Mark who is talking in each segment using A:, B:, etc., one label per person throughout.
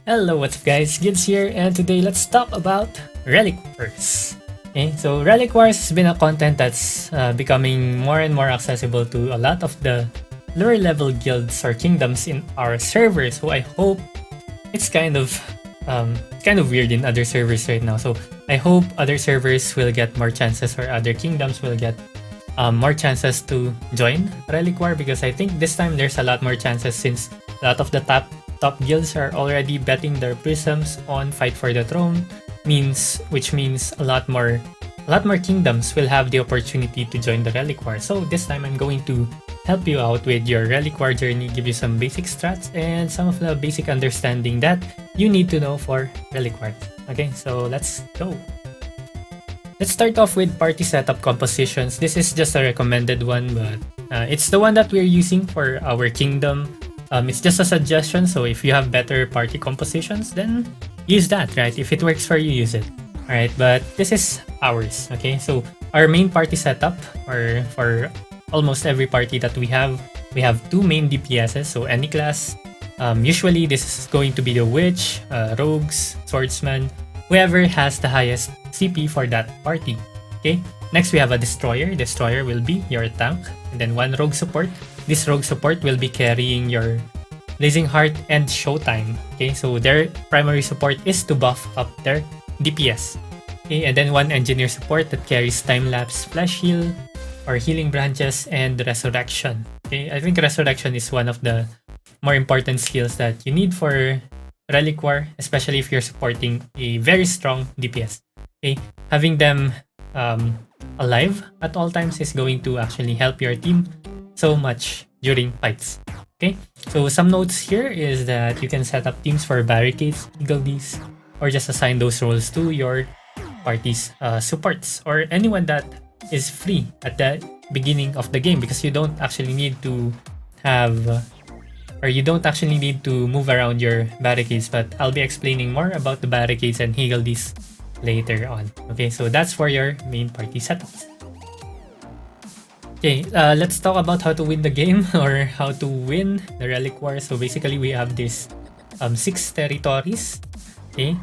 A: Hello, what's up guys, Gids here, and today let's talk about Relic Wars. Okay, so Relic Wars has been a content that's becoming more and more accessible to a lot of the lower level guilds or kingdoms in our servers, so I hope it's kind of weird in other servers right now, so I hope other servers will get more chances or other kingdoms will get more chances to join Relic War, because I think this time there's a lot more chances since a lot of the top guilds are already betting their prisms on Fight for the Throne, which means a lot more kingdoms will have the opportunity to join the Relic War. So this time I'm going to help you out with your Relic War journey, give you some basic strats and some of the basic understanding that you need to know for Relic War. Okay, so let's go. Let's start off with party setup compositions. This is just a recommended one, but it's the one that we're using for our kingdom. It's just a suggestion, so if you have better party compositions, then use that, right? If it works for you, use it. Alright, but this is ours, okay? So our main party setup, or for almost every party that we have two main DPSs, so any class. Usually this is going to be the witch, rogues, swordsman, whoever has the highest CP for that party. Okay, next we have a destroyer. Destroyer will be your tank, and then one rogue support. This rogue support will be carrying your Blazing Heart and Showtime. Okay, so their primary support is to buff up their DPS. Okay, and then one engineer support that carries time lapse, flash heal, or healing branches, and resurrection. Okay, I think resurrection is one of the more important skills that you need for Relic War, especially if you're supporting a very strong DPS. Okay, having them alive at all times is going to actually help your team so much during fights. Okay, so some notes here is that you can set up teams for barricades, eaglebees, or just assign those roles to your party's supports or anyone that is free at the beginning of the game, because you don't actually need to have or you don't actually need to move around your barricades, but I'll be explaining more about the barricades and higgledies later on. Okay, so that's for your main party setups. Okay, let's talk about how to win the game or how to win the Relic War. So basically we have this 6 territories, okay?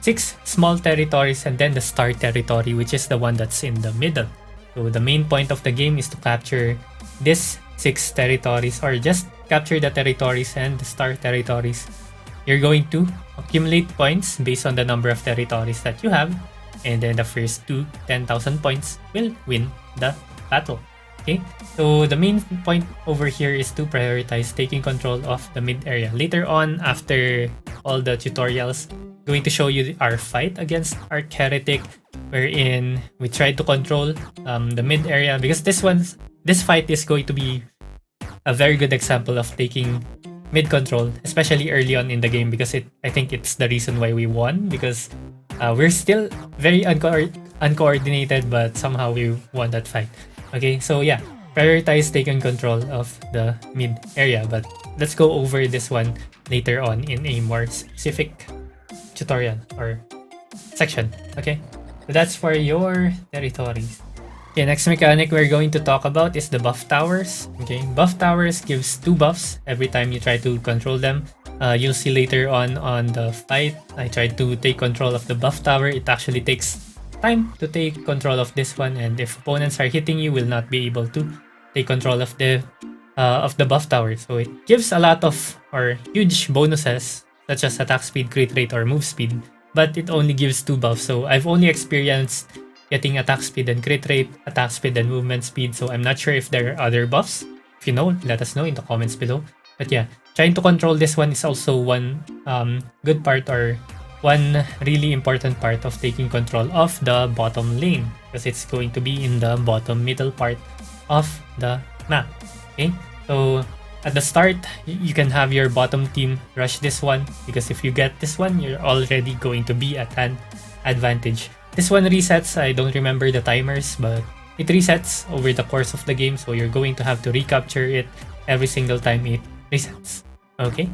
A: 6 small territories, and then the star territory, which is the one that's in the middle. So the main point of the game is to capture this 6 territories, or just capture the territories and the star territories. You're going to accumulate points based on the number of territories that you have, and then the first to 10,000 points will win the battle. Okay, so the main point over here is to prioritize taking control of the mid area. Later on, after all the tutorials, I'm going to show you our fight against Arch Heretic, wherein we try to control the mid area, because this fight is going to be a very good example of taking mid control, especially early on in the game, because I think it's the reason why we won, because we're still very uncoordinated, but somehow we won that fight. Okay, so yeah, prioritize taking control of the mid area, but let's go over this one later on in a more specific tutorial or section. Okay, so that's for your territories. Okay, next mechanic we're going to talk about is the buff towers. Okay, buff towers gives 2 buffs every time you try to control them. You'll see later on the fight, I tried to take control of the buff tower. It actually takes time to take control of this one, and if opponents are hitting you, will not be able to take control of the buff tower. So it gives a lot of or huge bonuses such as attack speed, crit rate, or move speed, but it only gives 2 buffs. So I've only experienced getting attack speed and crit rate, attack speed and movement speed, so I'm not sure if there are other buffs. If you know, let us know in the comments below. But yeah, trying to control this one is also one good part, or one really important part of taking control of the bottom lane, because it's going to be in the bottom middle part of the map. Okay, so at the start, you can have your bottom team rush this one, because if you get this one, you're already going to be at an advantage. This one resets, I don't remember the timers, but it resets over the course of the game, so you're going to have to recapture it every single time it resets. Okay,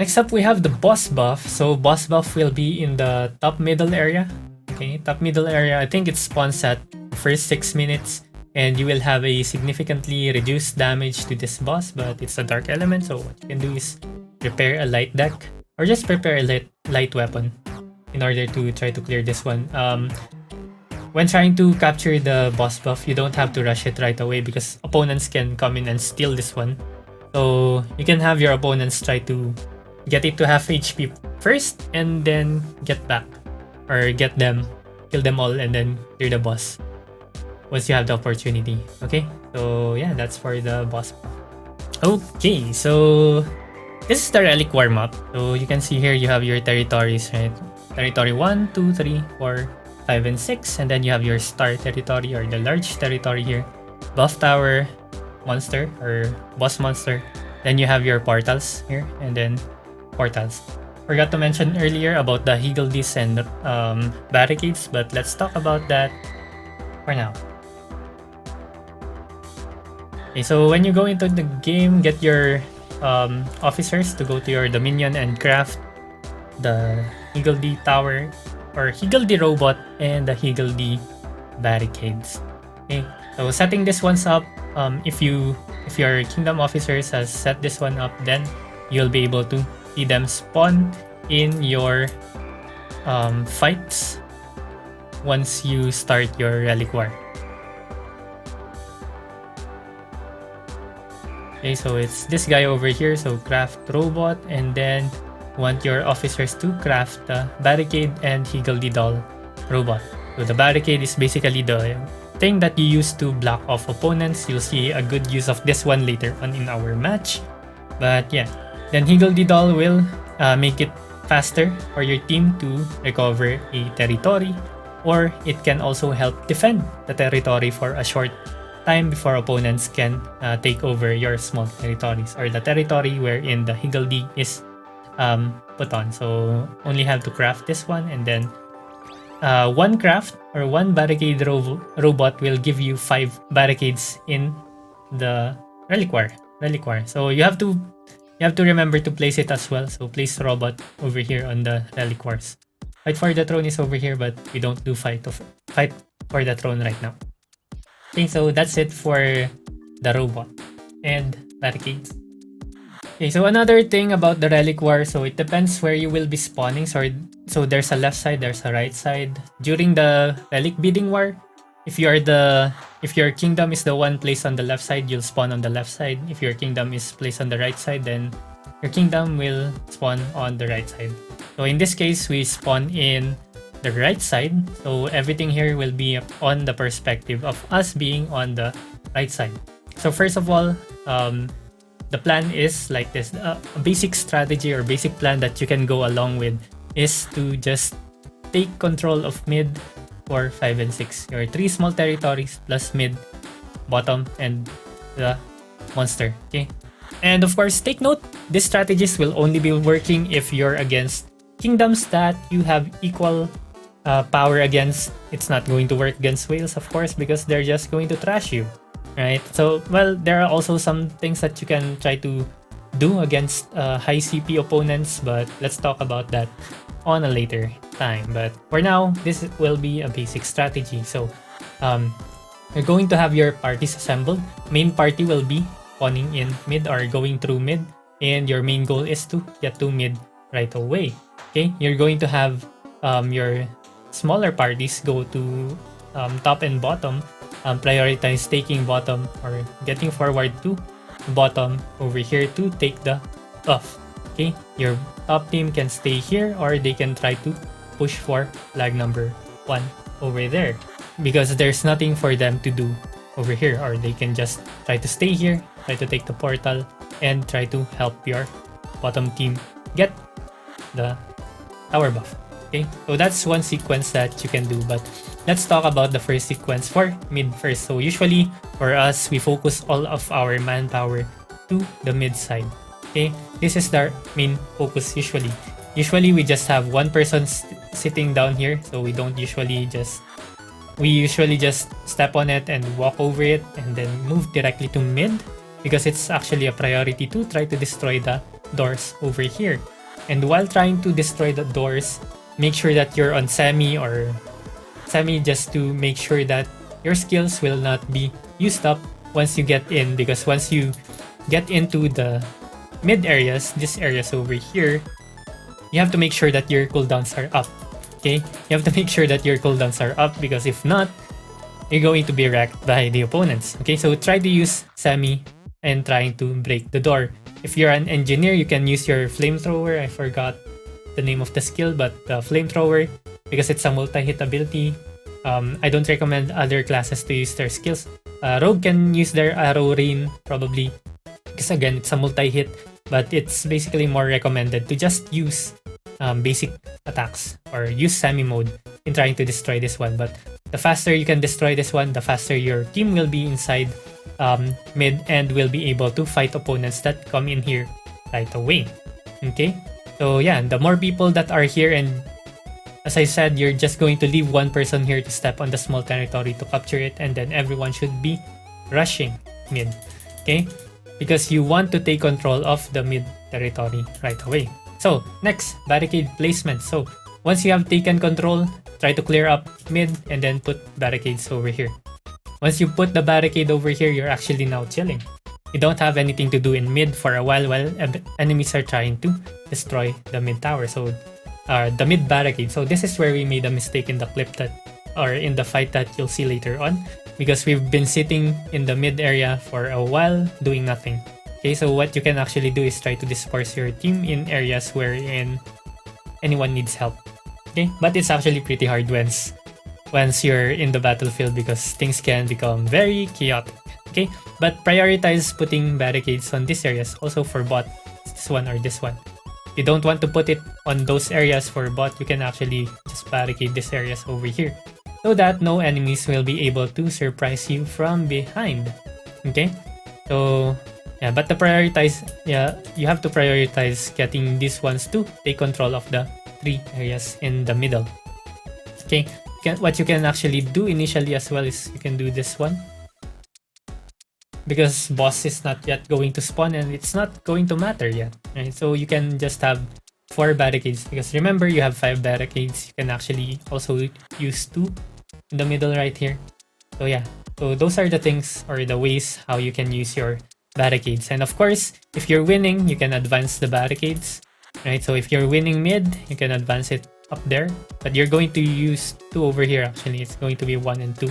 A: next up we have the boss buff. So boss buff will be in the top middle area. Okay, top middle area, I think it spawns at first 6 minutes, and you will have a significantly reduced damage to this boss, but it's a dark element, so what you can do is prepare a light deck or just prepare a light weapon in order to try to clear this one. When trying to capture the boss buff, you don't have to rush it right away because opponents can come in and steal this one. So you can have your opponents try to get it to half HP first and then get back, or get them, kill them all, and then clear the boss once you have the opportunity. Okay, so yeah, that's for the boss buff. Okay, so this is the Relic War map. So you can see here you have your territories, right? Territory 1, 2, 3, 4, 5, and 6. And then you have your star territory, or the large territory here. Buff tower, monster, or boss monster. Then you have your portals here, and then portals. Forgot to mention earlier about the higgledies and barricades, but let's talk about that for now. Okay, so when you go into the game, get your officers to go to your dominion and craft the higgledy tower, or higgledy robot, and the higgledy barricades. Okay, so setting this ones up, if your kingdom officers has set this one up, then you'll be able to see them spawn in your fights once you start your Relic War. Okay, so it's this guy over here, so craft robot, and then want your officers to craft the barricade and higgledy doll robot. So the barricade is basically the thing that you use to block off opponents. You'll see a good use of this one later on in our match. But yeah, then higgledy doll will make it faster for your team to recover a territory, or it can also help defend the territory for a short time before opponents can take over your small territories, or the territory wherein the higgledy is put on. So only have to craft this one, and then one craft or one barricade robot will give you 5 barricades in the Relic War. So you have to remember to place it as well. So place robot over here on the Relic Wars. Fight for the throne is over here, but we don't do fight for the throne right now. Okay, so that's it for the robot and barricades. Okay, so another thing about the Relic War, so it depends where you will be spawning. So there's a left side, there's a right side. During the Relic Bidding War, if your kingdom is the one placed on the left side, you'll spawn on the left side. If your kingdom is placed on the right side, then your kingdom will spawn on the right side. So in this case, we spawn in the right side, so everything here will be on the perspective of us being on the right side. So first of all, the plan is like this. A basic strategy or basic plan that you can go along with is to just take control of mid, 4, 5, and 6. Your 3 small territories plus mid, bottom, and the monster. Okay, and of course, take note, these strategies will only be working if you're against kingdoms that you have equal power against. It's not going to work against whales, of course, because they're just going to trash you, right? So, well, there are also some things that you can try to do against high CP opponents, but let's talk about that on a later time. But for now, this will be a basic strategy. So you're going to have your parties assembled. Main party will be spawning in mid or going through mid, and your main goal is to get to mid right away. Okay, you're going to have your smaller parties go to top and bottom, prioritize taking bottom or getting forward to bottom over here to take the buff. Okay, your top team can stay here, or they can try to push for flag number 1 over there, because there's nothing for them to do over here, or they can just try to stay here, try to take the portal, and try to help your bottom team get the tower buff. Okay, so that's one sequence that you can do, but let's talk about the first sequence for mid first. So usually for us, we focus all of our manpower to the mid side. Okay, this is the main focus usually. Usually we just have one person sitting down here, so we usually just step on it and walk over it and then move directly to mid, because it's actually a priority to try to destroy the doors over here. And while trying to destroy the doors, make sure that you're on semi just to make sure that your skills will not be used up once you get in, because once you get into the mid areas, these areas over here, you have to make sure that your cooldowns are up. Okay, you have to make sure that your cooldowns are up, because if not, you're going to be wrecked by the opponents. Okay, so try to use Semi and trying to break the door. If you're an engineer, you can use your flamethrower. I forgot the name of the skill, but the flamethrower, because it's a multi-hit ability. I don't recommend other classes to use their skills. Rogue can use their arrow rain probably, because again, it's a multi-hit, but it's basically more recommended to just use basic attacks or use Semi mode in trying to destroy this one. But the faster you can destroy this one, the faster your team will be inside mid and will be able to fight opponents that come in here right away. Okay, so yeah, the more people that are here, and as I said, you're just going to leave one person here to step on the small territory to capture it, and then everyone should be rushing mid. Okay, because you want to take control of the mid territory right away. So next, barricade placement. So once you have taken control, try to clear up mid and then put barricades over here. Once you put the barricade over here, you're actually now chilling. You don't have anything to do in mid for a while enemies are trying to destroy the mid tower. So the mid barricade. So this is where we made a mistake in the clip that, or in the fight that you'll see later on, because we've been sitting in the mid area for a while doing nothing. Okay, so what you can actually do is try to disperse your team in areas wherein anyone needs help. Okay, but it's actually pretty hard once you're in the battlefield, because things can become very chaotic. Okay, but prioritize putting barricades on these areas also for bot, this one or this one. If you don't want to put it on those areas for bot, you can actually just barricade these areas over here, so that no enemies will be able to surprise you from behind. Okay, so yeah, but you have to prioritize getting these ones to take control of the 3 areas in the middle. Okay, what you can actually do initially as well is you can do this one, because boss is not yet going to spawn and it's not going to matter yet, right? So you can just have 4 barricades, because remember, you have 5 barricades. You can actually also use 2 in the middle right here. So yeah, so those are the things or the ways how you can use your barricades. And of course, if you're winning, you can advance the barricades, right? So if you're winning mid, you can advance it up there, but you're going to use 2 over here. Actually, it's going to be 1 and 2,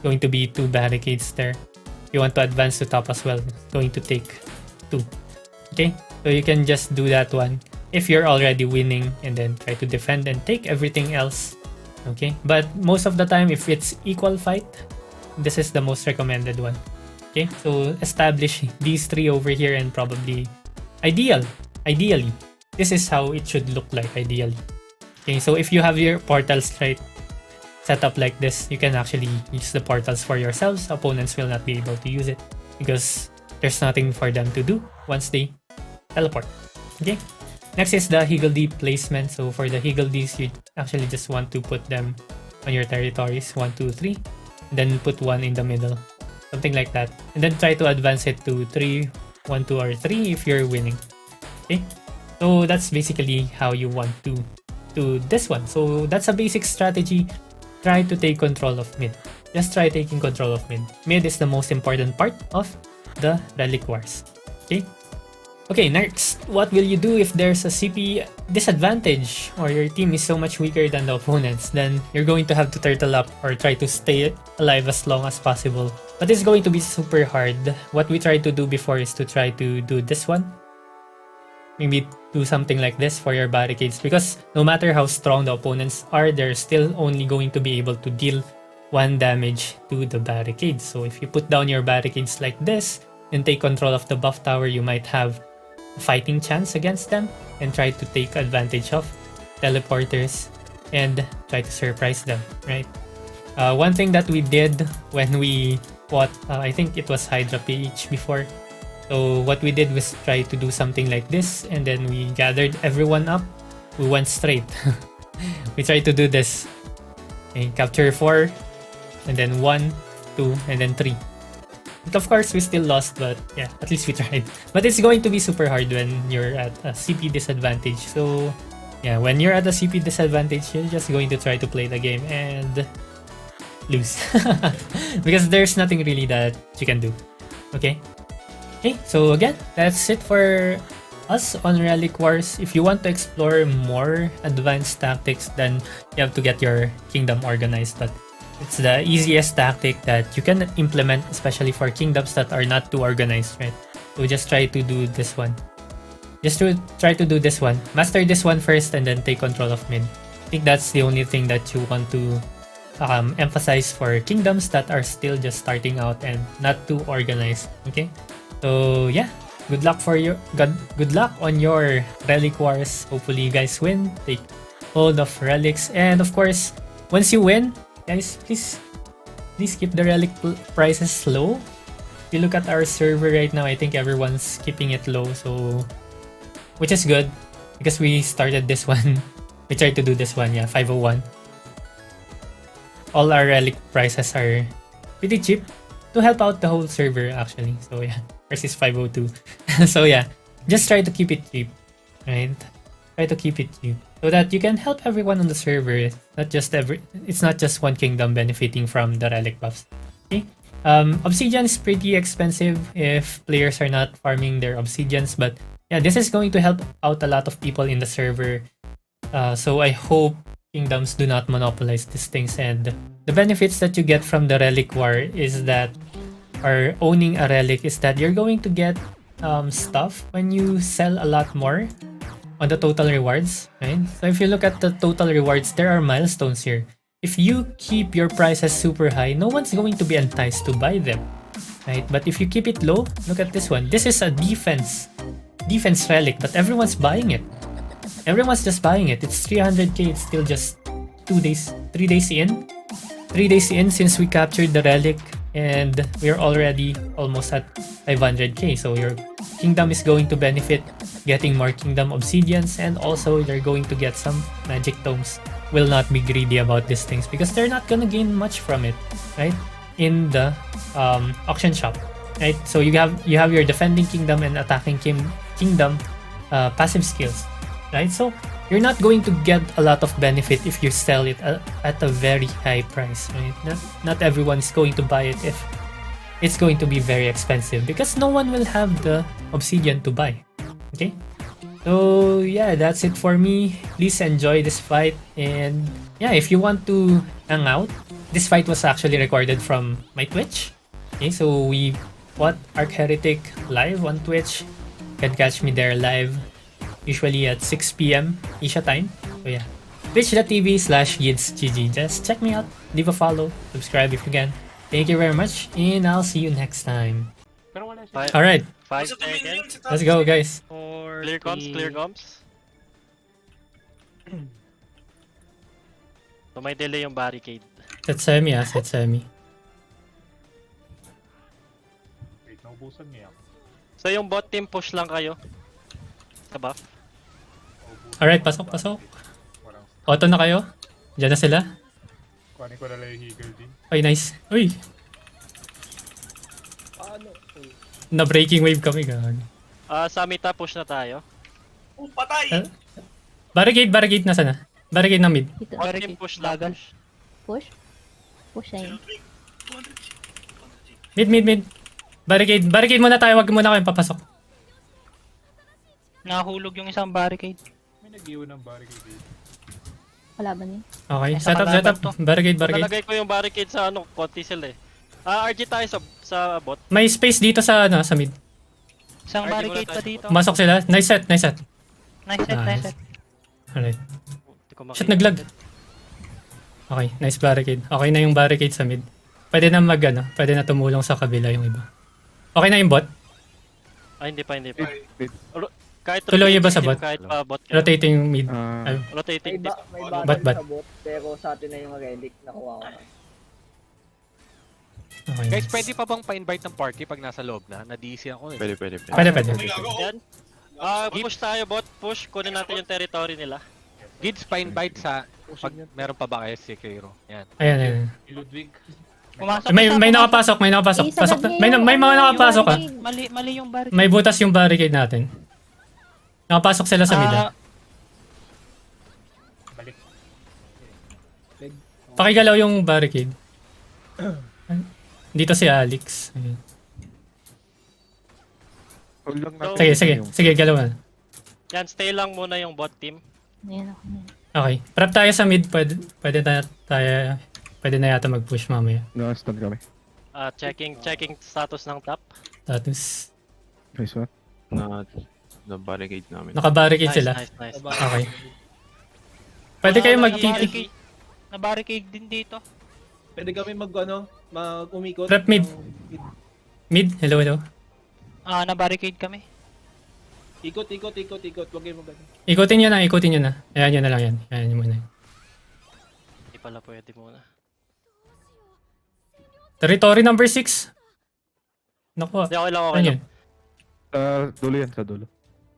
A: going to be 2 barricades there. If you want to advance to top as well, it's going to take 2. Okay, so you can just do that one if you're already winning, and then try to defend and take everything else. Okay, but most of the time, if it's equal fight, this is the most recommended one. Okay, so establish these 3 over here, and probably ideally this is how it should look like ideally. Okay, so if you have your portals right set up like this, you can actually use the portals for yourselves. Opponents will not be able to use it, because there's nothing for them to do once they teleport. Okay, next is the higgledy placement. So for the higgledies, you actually just want to put them on your territories, 1, 2, 3, and then put 1 in the middle, something like that, and then try to advance it to 3, 1, 2, or 3 if you're winning. Okay, so that's basically how you want to do this one. So that's a basic strategy. Try to take control of mid. Just try taking control of mid. Mid is the most important part of the Relic Wars. Okay. Okay, next, what will you do if there's a CP disadvantage, or your team is so much weaker than the opponents? Then you're going to have to turtle up or try to stay alive as long as possible. But it's going to be super hard. What we tried to do before is to try to do this one. Maybe do something like this for your barricades, because no matter how strong the opponents are, they're still only going to be able to deal 1 damage to the barricades. So if you put down your barricades like this and take control of the buff tower, you might have a fighting chance against them and try to take advantage of teleporters and try to surprise them, right? One thing that we did when we fought, I think it was Hydra PH before. So what we did was try to do something like this, and then we gathered everyone up. We went straight. We tried to do this. Okay, capture 4, and then 1, 2, and then 3. But of course, we still lost, but yeah, at least we tried. But it's going to be super hard when you're at a CP disadvantage. So yeah, when you're at a CP disadvantage, you're just going to try to play the game and lose. Because there's nothing really that you can do. Okay? Okay, so again, that's it for us on Relic Wars. If you want to explore more advanced tactics, then you have to get your kingdom organized. But it's the easiest tactic that you can implement, especially for kingdoms that are not too organized, right? So just try to do this one. Try to do this one. Master this one first and then take control of mid. I think that's the only thing that you want to emphasize for kingdoms that are still just starting out and not too organized. Okay, so yeah, good luck on your Relic Wars. Hopefully you guys win, take hold of relics, and of course once you win, guys, please keep the relic prices low. If you look at our server right now, I think everyone's keeping it low, so which is good because we started this one. We tried to do this one, yeah, 501. All our relic prices are pretty cheap to help out the whole server actually. So yeah, versus 502. So yeah, just try to keep it cheap, right? Try to keep it cheap so that you can help everyone on the server. It's not just one kingdom benefiting from the relic buffs. Okay. Obsidian is pretty expensive if players are not farming their obsidians, but yeah, this is going to help out a lot of people in the server. So I hope kingdoms do not monopolize these things, and the benefits that you get from the Relic War is that, or owning a relic, is that you're going to get stuff when you sell a lot more on the total rewards, right? So if you look at the total rewards, there are milestones here. If you keep your prices super high, no one's going to be enticed to buy them, right? But if you keep it low, look at this one. This is a defense relic, but everyone's buying it. Everyone's just buying it. It's 300k. It's still just 3 days in. 3 days in since we captured the relic, and we're already almost at 500k. So your kingdom is going to benefit getting more kingdom obsidians, and also you're going to get some magic tomes. Will not be greedy about these things because they're not gonna gain much from it, right? In the auction shop, right? So you have your defending kingdom and attacking kingdom passive skills, right? So you're not going to get a lot of benefit if you sell it at a very high price, right? Not everyone's going to buy it if it's going to be very expensive because no one will have the obsidian to buy. Okay, so yeah, that's it for me. Please enjoy this fight, and yeah, if you want to hang out, this fight was actually recorded from my Twitch. Okay, so we bought Arc Heretic live on Twitch. You can catch me there live, usually at 6 p.m. Asia time. So yeah, twitch.tv/yidsgg. Just check me out, leave a follow, subscribe if you can. Thank you very much, and I'll see you next time. Alright,
B: 5 seconds.
A: let's go guys.
B: Clear comms. So may delay yung barricade.
A: Set semi set semi.
C: Wait, naubusan niya.
B: So yung bot team push lang kayo. Sa buff.
A: Alright, pasok. Auto na kayo? Diyan na sila?
C: Kuhanin ko na lang yung Higgle din.
A: Ay, nice. Uy! Na breaking wave kami, gag.
B: Sa mita push na tayo.
D: Oh, patay!
A: Barricade na sana. Barricade na mid.
E: Dito.
B: Bot team push lang.
E: Push? Push na yun.
A: Mid. Barricade muna tayo, wag muna kayong papasok.
F: Nahulog yung isang barricade.
C: May nag-iwan ng barricade dito.
E: Kalaban niya.
A: Okay,
F: Nasa
A: set
F: kalaban
A: up.
F: to.
A: Barricade.
B: Nalagay ko yung barricade sa konti sila eh. RG tayo sa bot.
A: May space dito sa mid.
F: Isang
B: Ay, di
F: barricade
B: wala
F: pa
B: tayo.
F: dito.
A: Masok sila. Nice set.
F: Nice set.
A: Alright.
B: Hindi ko makita.
A: Shit, naglag. Okay, nice barricade. Okay na yung barricade sa mid. Pwede na pwede na tumulong sa kabila yung iba. Okay na yung bot?
B: Ay, hindi pa. Kahit
A: Tuloy
B: rotating
A: ba sa
B: team,
A: bot?
B: kahit pa bot ka.
A: Rotating mid.
B: Rotating
G: May,
B: team.
G: may
A: Bat.
G: battle sa bot, pero sa atin na yung relic nakuha ko na.
A: Okay.
H: Guys, pwede pa bang pa-invite ng party pag nasa loob na? Na-DC ako eh.
I: Pwede.
A: Pwede.
B: Yan. Push tayo bot. Push. Kunin natin yung territory nila.
H: Gids, pa-invite sa pag meron pa ba kayo si Cairo. Yan.
A: Ayan.
C: Ludwig.
F: Pumasok
A: May nakapasok. Pasok na. May mga nakapasok ah.
F: Mali yung barricade.
A: May butas yung barricade natin. Nakapasok sila sa mid.
C: Balik.
A: Pakigalaw yung barricade. Dito si Alex. Ayun.
I: Hold lang natin.
A: Sige, galaw na.
B: Yan, stay lang muna yung bot team.
E: Ayan ako na.
A: Okay. Prep tayo sa mid. Pwede na yata mag-push mamaya.
D: Na-stun kami.
B: Checking status ng top.
A: Status.
D: Nice one.
I: Na-barricade namin.
A: Naka-barricade
B: Nice,
A: sila.
B: nice.
A: Okay. Pwede kayo mag-TP.
F: Na-barricade din dito.
J: Pwede kami mag-umikot.
A: Prep mid. Mid? Hello, hello.
F: Na-barricade kami.
J: Ikot. Huwag kayo mag
A: Ikutin nyo na. Ayan nyo na lang yan. Ayan nyo muna.
B: Hindi pala pwede muna.
A: Territory number 6. Naku.
B: Hindi, okay lang, okay
A: Ano
B: lang.
A: yun?
D: Dulo yan, sa dulo.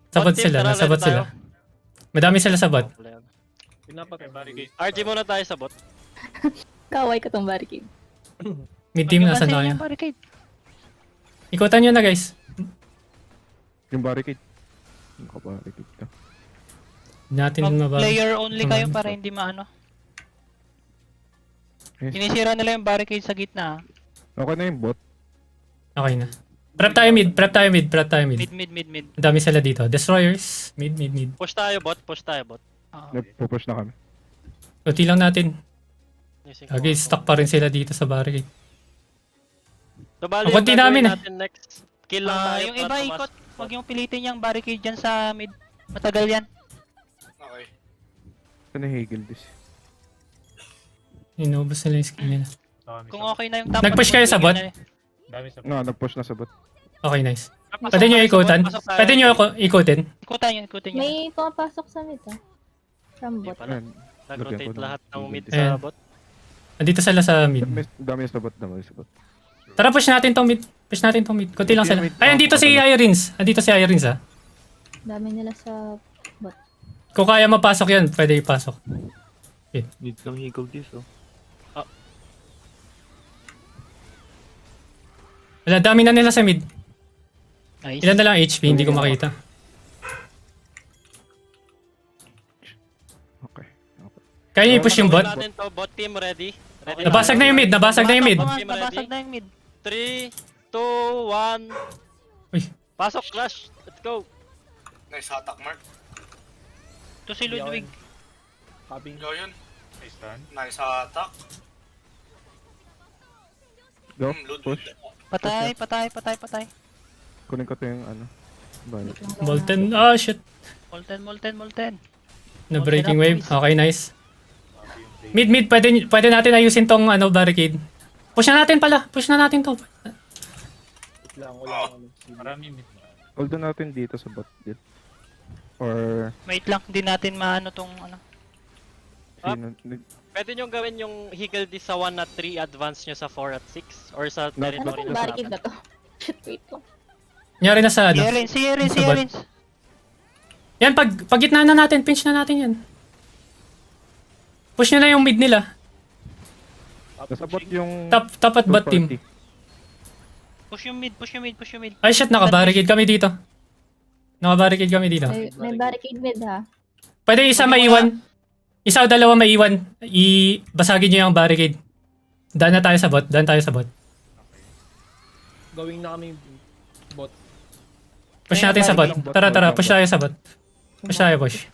A: Sabot
B: Bot team,
A: sila.
B: tara,
A: Nasabot
B: let
A: sila. Madami sila sa bot.
B: Wala yan.
C: Okay, barricade.
B: RG muna tayo sa bot.
E: Kaway ko tong barricade.
A: Mid team
F: Huwag
A: nasa
F: niyo
A: na
F: pansin
A: kayo.
F: yung barricade.
A: Ikutan nyo na guys.
D: Yung barricade. Naka-barricade ka.
A: Hindi natin mababa.
F: Player only kayo
A: Naman.
F: para hindi maano.
D: Yes.
F: Sinisira nila yung barricade sa gitna.
D: Okay na yung bot.
A: Okay na. Prep tayo mid.
F: Mid.
A: Ang dami sila dito. Destroyers. Mid.
B: Push tayo bot.
F: Oo.
D: Nagpo-push na kami.
A: Kunti lang natin.
B: Using
A: Okay, stuck pa rin sila dito sa barricade.
B: So, bali,
A: Ang konti
B: yung gagawin
A: namin eh.
B: natin next. Kill lang tayo.
F: Yung iba ikot. Huwag yung pilitin yung barricade dyan sa mid. Matagal yan.
H: Okay.
D: Ito na Hegel this.
A: Inubos nila yung skill nila.
F: Kung okay na yung top.
A: Nag-push kayo sa bot?
C: Dami sa
D: Nag-push na sa bot.
A: Okay, nice. Pwede nyo ikutan? Pwede nyo ikutin?
F: Ikutan yun.
E: May pumapasok sa mid From
B: Hindi
E: bot.
B: pala.
D: Ayan.
B: Nag-rotate
D: Lagyan ko
B: lahat ng
D: ng
B: mid
A: Ayan.
B: sa bot.
A: Andito sila sa mid.
D: Dami sa bot.
A: Tara, push natin tong mid. Kunti lang sila. Ay, andito si Irins. Ha.
E: Dami nila sa bot.
A: Kung kaya mapasok yan, pwede ipasok.
I: Need ng Eagle this, oh.
A: Wala, dami na nila sa mid.
F: Nice.
A: Ilan na lang HP, hindi ko makita.
D: Okay.
A: Kaya nyo i-push yung bot?
B: Gawin natin to. Bot team ready. Ready
A: Nabasag na yung mid.
F: Nabasag na yung mid.
B: 3, 2, 1.
A: Uy.
B: Pasok, Clash. Let's go.
H: Nice attack, Mark.
F: Ito si Ludwig.
J: Copy.
H: Go yun.
C: Nice stand.
H: Nice attack.
D: Go.
H: Ludwig.
D: Push.
F: Patay.
D: Kunin ko ito yung ano. Balik.
A: Molten. Oh, shit.
F: Molten.
A: Na breaking wave. Okay, nice. Mid. Pwede natin ayusin tong barricade. Push na natin to.
J: Wala.
C: Marami mid na.
D: Hold on natin dito sa bot. Dito. Or...
F: Wait lang, hindi natin maano tong ano.
D: Sino?
B: Pwede nyo gawin yung Higgle this sa 1 at 3, advance nyo sa 4 at 6, or sa
E: Ano
B: territory
E: tong
B: na
E: barricade na to? Shit, wait lang.
A: Nyari na sa
F: Si Erins.
A: sa bot. Yan, pag gitna na natin, pinch na natin yan. Push nyo na yung mid nila.
D: Nasa bot yung...
A: Top at bot team.
D: 240.
F: Push yung mid.
A: Ay shit, naka-barricade kami dito.
E: May barricade mid ha.
A: Pwede isa maiwan. Isa o dalawa maiwan. Basagin nyo yung barricade. Daan tayo sa bot.
J: Gawing na kami bot.
A: Push natin sa bot. Tara, push tayo sa bot. Push.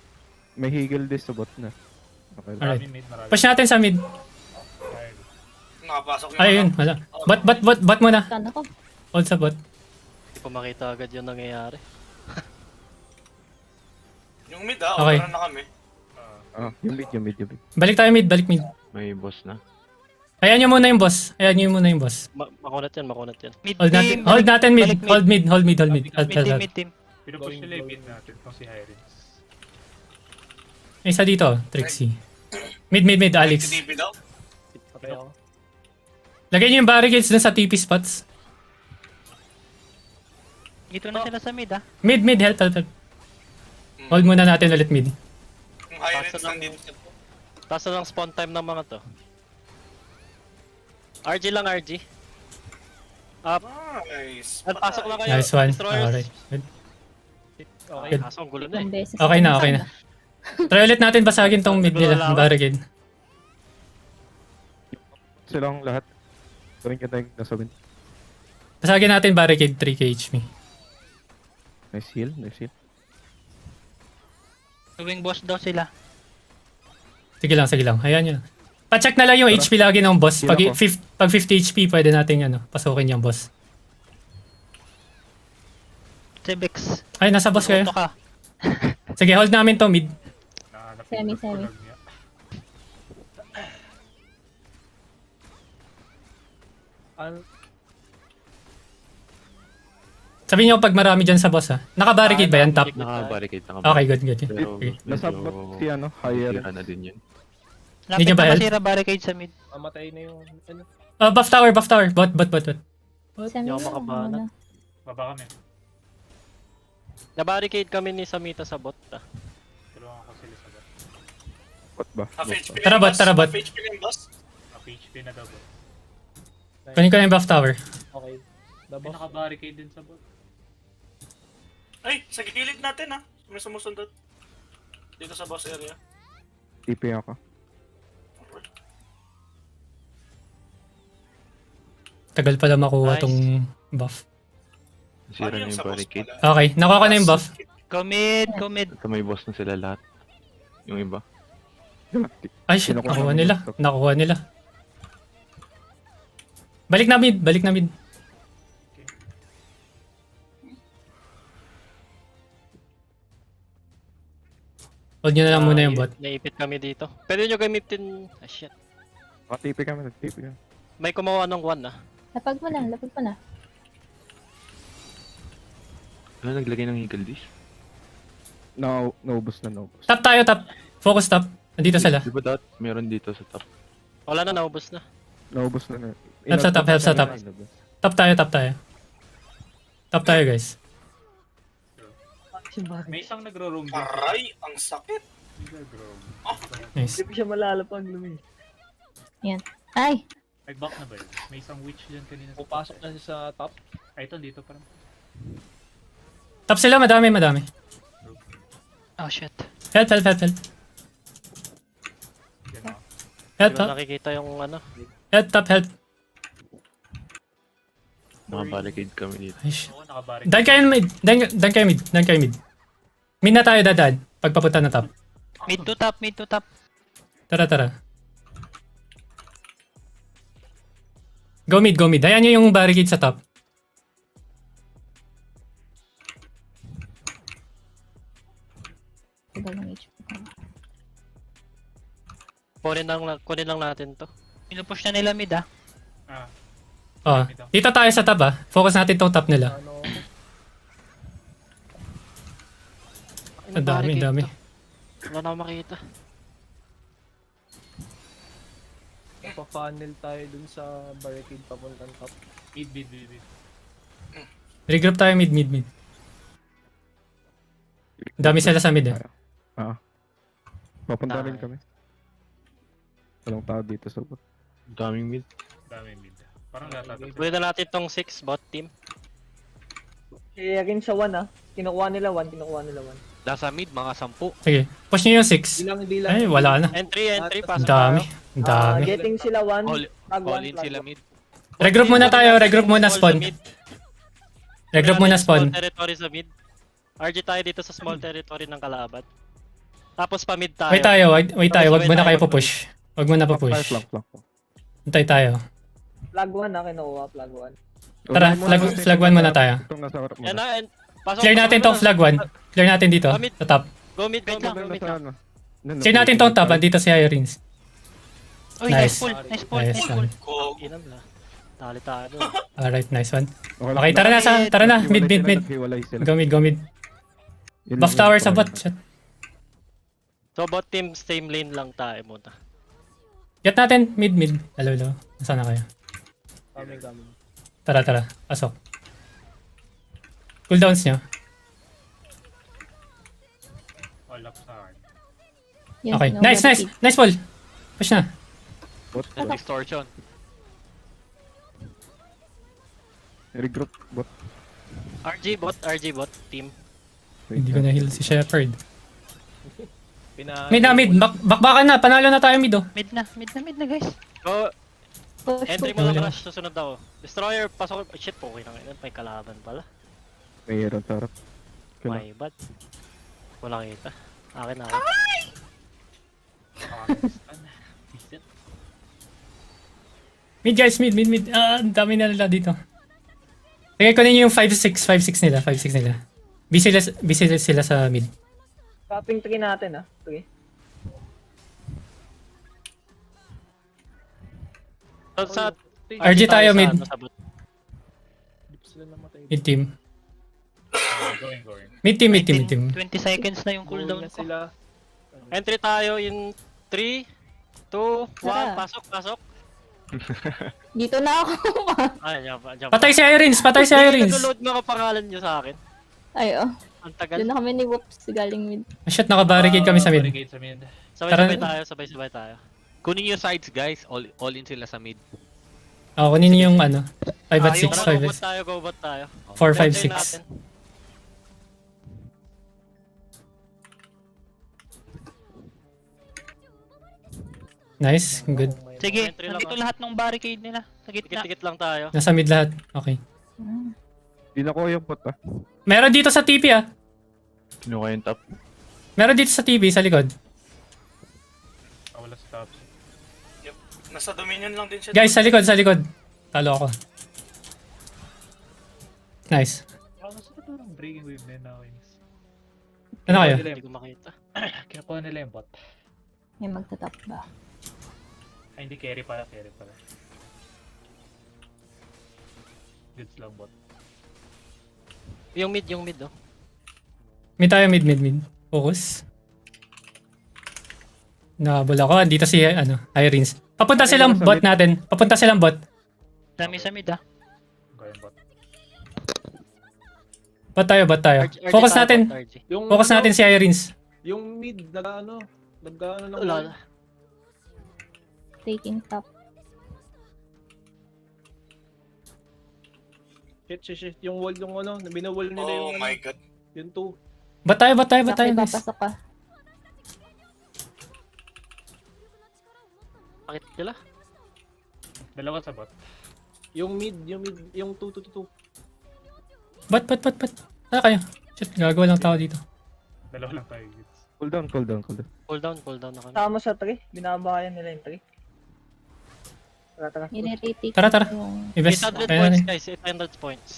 D: May Hegel this sa bot na. Okay.
A: Alright.
C: Marami mid, marami.
A: Push natin sa mid.
C: Ayun.
H: Nakapasok yung
A: Ayun, wala. Bot muna.
E: Tan ako.
A: Hold sa bot.
B: Hindi ko makita agad yung nangyayari.
H: Yung mid
A: Okay.
H: Wala na kami.
D: Yung mid.
A: Balik mid.
I: May boss na.
A: Ayan nyo muna yung boss.
B: Makunat yan.
A: Hold natin mid.
F: Balik
A: Hold mid.
F: Mid team.
C: Pinupush nila yung mid natin kung si Irins.
A: Isa dito, Trixie. Mid, Alex.
H: TTP daw.
J: Patay ako.
A: Lagay nyo yung barricades dun sa TP spots.
F: Dito na sila sa mid ah.
A: Mid, help. Hold muna natin ulit mid.
H: Yung high
B: Paso
H: rates
B: lang.
H: nandito.
B: Taas na lang spawn time ng mga to. RG lang, RG.
H: Nice.
B: Pasok lang kayo.
A: Nice one.
B: Destroyers.
A: Alright. Good.
B: Okay,
A: Good.
B: kaso ang gulo na
E: Ilang
B: eh.
E: beses.
A: Okay na. Try ulit natin basagin tong mid nila, yung barricade.
D: Silang lahat. Gawin ka tayong nasa win.
A: Basagin natin barricade 3k HP.
D: Nice heal.
F: Gawing boss daw sila.
A: Sige lang. Ayan yun. Pa-check na lang yung HP lagi ng boss. Pag,
D: Heal ako.
A: pag 50 HP, pwede nating pasukin yung boss.
F: Cebex.
A: Ay, nasa boss kayo.
F: Auto ka.
A: Sige, hold namin to mid.
E: Semi.
J: Ano?
A: Sabihin nyo pag marami dyan sa boss ha. Naka-barricade ba yan? Top?
I: Naka-barricade,
A: Okay, good.
I: Pero
A: Okay.
D: Nasa
I: medyo
D: bot si higher.
I: sira na din yun.
A: Hindi
F: Lapit
A: nyo ba
F: na
A: help?
F: masira barricade sa mid.
J: Mamatay na yung ano.
A: Buff tower. Bot.
E: Semi
B: Hindi ako makabanat.
E: muna.
C: Baba kami.
B: Na-barricade kami ni Samita sa bot.
C: Tulungan ko sila sa bot.
D: Bot ba?
K: Half HP na
A: Tara
K: yung
A: bot,
K: boss.
A: tara bot.
K: Half HP na yung boss.
C: Half HP na daw bot.
A: Kunin ko na yung buff tower.
J: Okay.
C: May
J: Dabos.
C: naka-barricade din sa bot.
K: Ay, sa gilid natin ha. May sumusundot. Dito sa boss area.
D: TP ako.
A: Tagal pala makuha
B: Nice.
A: tong buff.
I: Sira
K: Ano
I: na
K: yung
I: yung
K: sa boss
I: barricade.
K: pala?
A: Okay, nakuha ko na yung buff.
F: Go mid.
I: Ito may boss na sila lahat. Yung iba.
A: Ay shit,
D: Kinukuha
A: nakuha nila. Balik na mid. Hold nyo na lang muna yung bot.
B: Naipit kami dito. Pwede nyo gamitin... Ah, shit.
D: TP kami.
B: May kumawa ng 1
E: Lapag mo na.
I: Ano naglagay ng eagle disc?
D: Naubos na.
A: Top tayo. Focus top. Nandito sila.
I: Di ba dapat meron dito sa top?
B: Wala na, naubos na.
D: Naubos na.
A: Help sa top. Top tayo. Top tayo guys.
C: May isang nagro-roam din.
K: Aray, ang sakit.
C: Nagro-roam.
A: Nice.
G: Hindi ko siya malalapag lumi.
E: Ay!
C: May back na ba yun? May isang witch dyan kanina.
J: Pupasok na siya sa top.
C: Ay, ito dito parang.
A: Top sila, madami.
F: Oh shit.
A: Help.
C: Yan ako.
A: Help,
B: Hindi ko nakikita yung ano.
A: top.
I: Naka-barricade kami dito.
A: Ay shit.
C: Oo, naka-barricade.
A: Dan kayo mid. Mid na tayo dadaan. Pagpapunta na top.
F: Mid to top.
A: Tara. Go mid. Hayaan nyo yung barricade sa top.
E: Tagal ng HP ko.
B: Kunin lang natin to.
F: Pinupush na nila mid ah.
C: Ah,
A: Oh, dito tayo sa top Focus natin tong top nila.
J: Ano?
A: Ang dami.
B: Wala na akong makita.
J: Pa-funnel tayo dun sa barricade papuntang top.
C: mid.
A: Regroup tayo mid. Dami sila sa mid
D: Papunta rin kami. Walang tao dito sa bot.
I: Daming mid.
C: Dami mid. Parang lahat.
B: Kunin na natin tong 6 bot team.
G: Kaya rin sa 1 Kinukuha nila 1.
H: Nasa mid, mga 10.
A: Sige, push nyo yung 6.
J: Hindi lang.
A: Ay, wala na.
B: Entry,
A: Ang
B: pasok
A: dami.
B: tayo.
A: Ang dami.
G: Getting sila 1. Tag
H: All
G: 1
H: in sila mid.
A: Regroup muna tayo. Regroup muna
B: Small
A: spawn.
B: sa mid.
A: Regroup muna spawn.
B: Small territory sa mid. RG tayo dito sa small territory ng kalaban. Tapos pa mid tayo.
A: Wait tayo. Wag muna kayo pupush. Wag muna pupush.
D: Flank.
A: Hintay tayo.
G: Flag 1 kinukuha. Flag 1.
A: Tara, flag 1 muna tayo.
D: Itong nasa harap mo.
B: Yan na, and pasok.
A: Clear natin tong flag 1. Clear natin dito. Sa top.
B: Go mid lang.
A: Clear natin tong top. Andito si Irons.
F: Uy,
A: Nice.
F: nice pull.
A: Nice one.
K: Go.
B: Inam na. Tali tayo.
A: Alright, nice one.
D: lang.
A: Okay, tara na. Mid.
D: Hiwalay sila.
A: Go mid.
D: Yun
A: Buff
D: yung
A: tower sa
D: point.
A: bot. Shit.
B: So bot team, same lane lang tayo muna.
A: Get natin mid. Hello. Nasaan na kayo?
J: Coming.
A: Tara. Pasok. Cooldowns nyo.
C: All up sa hard.
E: Yes,
A: Okay.
E: no,
A: Nice.
E: barricade.
A: Nice ball. Push na.
D: Bot.
H: Distortion.
D: Regroup. Bot.
B: RG bot team.
A: Hindi ko na heal si Shepard.
J: Pina...
A: Mid. Bakbakan na. Panalo na tayo mid
F: Mid na guys.
B: Go,
E: Push.
B: entry mo lang rush, susunod ako. Destroyer, pasok. Oh, shit, okay na ngayon. May kalaban pala.
D: Mayroon sa harap.
B: My bad. Wala kita. Akin na ako.
C: Visit.
A: Mid guys, mid. Ah, ang dami na nila dito. Sige, kunin yung 5-6 nila, 5-6 nila. Busy sila sa mid.
G: Tapping 3 natin 3.
B: Sa
A: RG tayo mid.
B: Sa bot.
J: Hindi pa sila namatay.
A: Mid team.
C: Going.
A: Mid team.
F: 20 seconds na yung
J: Cooldown
F: cooldown
J: na
F: ko.
J: sila.
B: Entry tayo in 3, 2, 1.
E: Tara.
B: Pasok.
E: Dito na ako.
B: Ay, dyan.
A: Patay si Irins.
B: Nag-load mga pangalan nyo sa akin.
E: Ay, oh.
B: Ang tagal.
E: Doon na kami ni Whoops galing mid.
A: Ah, shit, naka-barricade kami sa mid.
C: Barricade sa mid.
B: Sabay tayo.
H: Kunin yung sides guys, all in sila sa mid.
A: Oh, kunin niyo yung 5 at 6,
B: Tara,
A: 5 at
B: go bot tayo.
A: 4, 5,
B: Entry
A: 6.
B: natin.
A: Nice, good.
F: Sige,
B: Entry lang,
F: nandito lahat ng barricade nila. Sa gitna.
B: Tikit lang tayo.
A: Nasa mid lahat. Okay.
D: Di na ko yung pot
A: Meron dito sa TP
I: Kinuha yung top.
A: Meron dito sa TP sa likod.
C: Wala sa top.
K: Yep. Nasa Dominion lang din siya.
A: Guys, sa likod. Talo ako. Nice.
C: Nasa parang breaking wave na yun na wings.
A: Ano kayo?
B: Hindi ko makita.
C: Kinakuha nila yung bot.
E: May magtatap ba?
C: Ay, hindi carry pala. Goods lang bot.
B: Yung mid oh.
A: Mid tayo, mid. Focus. Nakabula ko. Dito si, Irins. Papunta silang bot natin.
F: Dami sa mid ah.
C: Going bot.
A: Bot tayo.
B: RG
A: Focus
B: tayo,
A: natin.
B: bot, RG.
A: Focus natin si Irins.
J: Yung mid, nag-ano ng
B: Wala.
E: Taking top.
J: Shit. Yung wall, binawall nila
K: Oh
J: yung
K: my god.
J: yung 2.
A: Bot tayo,
E: Bakit
A: guys.
E: papasok ka?
B: Bakit sila?
C: Dalawa sa bot.
J: Yung mid, yung 2.
A: Bot. Ano kayo? Shit, gagawa lang tao dito.
C: Dalawa lang tayo. Goods.
D: Cool down.
B: Cool down na kami.
G: Tama sa 3. Binabayan nila yung 3. Tara.
E: Nire-retake
A: Tara.
E: yung...
A: Invest.
B: 800
A: Ayan
B: points
A: na.
B: guys, 800 points.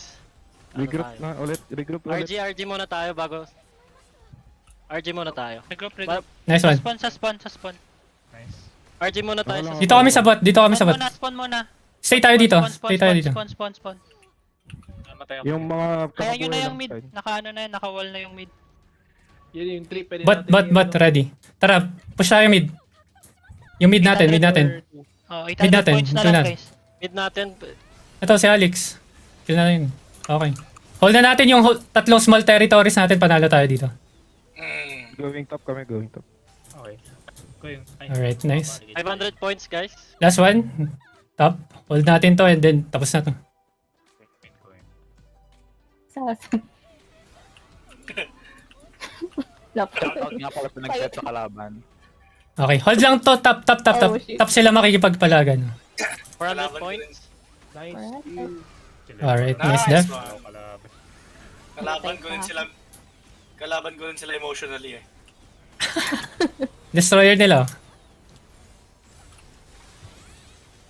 D: Regroup
B: tayo?
D: na ulit.
B: RG muna tayo bago. RG muna tayo.
F: Regroup.
A: Nice one.
F: Sa spawn.
C: Nice.
B: RG muna tayo sa
A: Dito kami sa bot.
F: Spawn muna.
A: Stay tayo dito.
F: Spawn.
C: Namatay ako.
D: Yung mga
F: Kaya yun na
D: kakabuhay
F: yung
D: lang
F: mid.
D: side.
F: Naka-wall na yung mid.
J: Yan yung 3 pwede
A: Bot. Ready. Tara, push tayo mid. Yung mid natin.
F: Oh,
A: Mid
F: 800
A: natin,
F: points na
A: ito
F: lang
A: na.
F: guys.
B: mid natin.
A: Ito si Alex. Kill na yun. Okay. Hold na natin yung tatlong small territories natin. Panalo tayo dito.
D: Going top kami.
C: Okay. Going. Ay,
A: Alright, nice.
B: 500 points guys.
A: Last one. Top. Hold natin to and then tapos na to.
C: Going.
E: Sasan. Laptop.
I: Nga pala pinag-set sa kalaban.
A: Okay, hold lang to. Top.
E: Oh, shit.
A: Top sila makikipagpalagan.
B: 400
K: Kalaban ko
B: points.
J: Nice.
E: Alright.
A: Alright, nice
K: Nice,
A: def.
K: wow.
C: Kalaban.
K: Kalaban ko rin sila emotionally
A: Destroyer nila.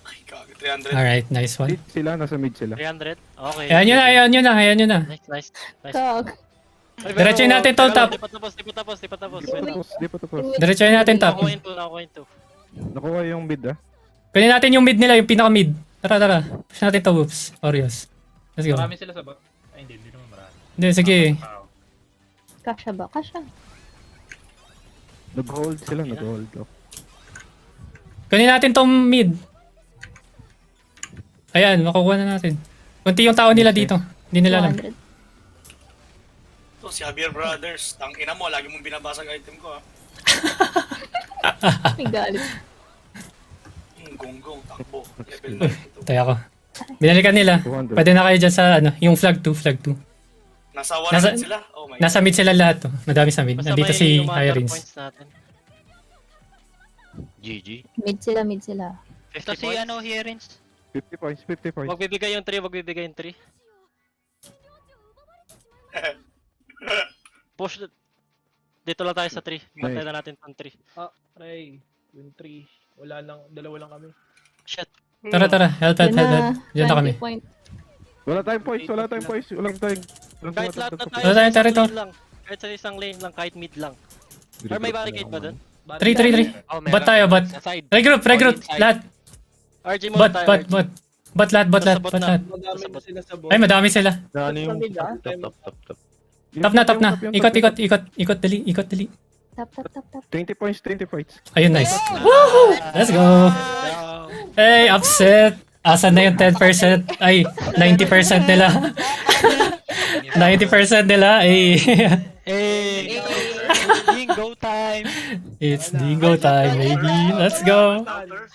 K: Ay, gago. 300.
A: Alright, nice one.
D: Nasa mid sila.
B: 300. Okay.
A: Ayan yun na.
B: Nice.
E: Kag.
A: Diretsoy natin to, top.
B: Di pa tapos.
D: Di pa tapos.
A: Diretsoy natin top.
B: Nakuha into.
D: Nakuha yung mid
A: Kunin natin yung mid nila, yung pinaka-mid. Tara. Push natin to, whoops. Orios. Let's go.
C: Marami sila sa bot. Ay, hindi naman marami.
A: Hindi, sige.
C: Wow.
E: Kasha ba? Kasha.
D: Nag-hold sila.
A: Kunin natin tong mid. Ayan, makukuha na natin. Kunti yung tao nila dito. Hindi nila alam.
E: 200.
K: To, si Javier Brothers. Tang ina mo, lagi mong binabasag item ko
E: May galit.
K: Gonggong, takbo. Level 92.
A: Tayo ako. Binalikan nila.
D: 200.
A: Pwede na kayo dyan sa yung flag 2.
K: Nasa 100
A: Nasa-
K: sila? Oh my god.
A: Nasa mid sila lahat. Oh. Madami sa mid.
B: Basta
A: Nandito
B: may
A: si
B: umandar
A: Irins.
B: points natin.
H: GG.
E: Mid sila.
B: 50
F: Ito si
B: points.
F: Herins.
D: 50 points.
B: Wag bibigay yung 3. Push. dito lang tayo sa 3. Bantay na natin tong 3.
J: Ray, yung 3. Wala lang, dalawa lang kami.
B: Shit.
A: Tara, help.
E: Yun na,
A: Diyan na kami.
E: 20 point.
D: Wala tayong points, wala tayong points.
B: Kahit lahat na tayo
A: Wala tayong
B: sa isang
A: territory.
B: lane lang. Kahit sa isang lane lang, kahit mid lang. Or may barricade ba dun?
A: 3.
H: Oh,
A: Bot tayo, bot.
H: Sa side.
A: Regroup,
H: inside.
A: lahat.
B: RG mo
A: Bot,
B: tayo.
A: bot,
B: RG.
A: bot. Bot lahat.
B: Bot na.
J: Madami na sila sa bot.
A: Ay, madami sila.
I: Ano yung
G: Sa mid, ah.
I: top.
A: Top na. Ikot, dali.
E: Tap.
D: 20 points, 20 points.
A: Ayun, nice. Woohoo! Let's go! Hey, upset! Asan na yung 10%? Ay, 90% nila. 90% nila, ay.
F: Hey! Bingo time!
A: It's dingo time, baby. Let's go!
K: Counters.